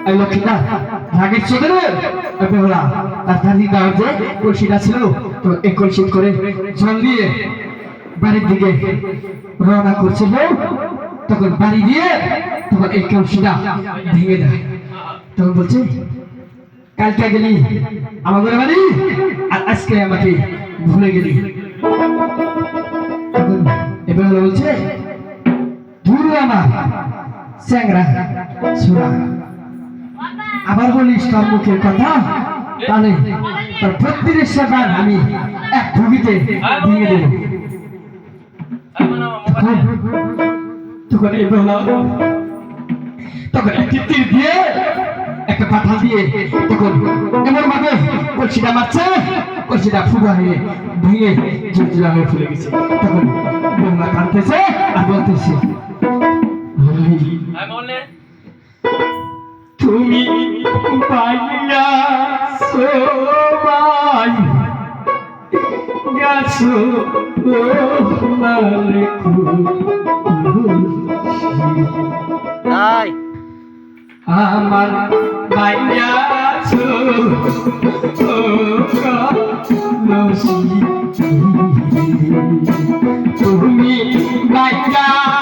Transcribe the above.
এই লক্ষ্মীটা রাগের চোখে বেহুলা তার দাদি দেওয়ার যে কলসিটা ছিল তো এই কলসি করে জল দিয়ে বাড়ির দিকে রওনা করছিল তখন বাড়ি দিয়ে তখন এই কলসিটা ভেঙে দেয় তখন বলছে কালকে গেলি আমাদের বাড়ি আর আজকে আমাকে ভুলে গেলি তখন এবার বলছে ধুরু আমার চ্যাংরা সুরা আবার বলিস তোর মুখের কথা তাহলে তোর 32 বার আমি এক ভূমিতে ভেঙে দেব তখন তখন একটি তীর দিয়ে একটা পাথর দিয়ে তখন এমন ভাবে কলসিটা মারছে কলসিটা ফুবা হয়ে ভেঙে ঝুলঝুলা হয়ে ফুলে গেছে তখন বৌমা কাঁদতেছে আর বলতেছে তুমি পাইয়া সবাই গেছো তাই আমার পাইয়া তুমি পাইয়া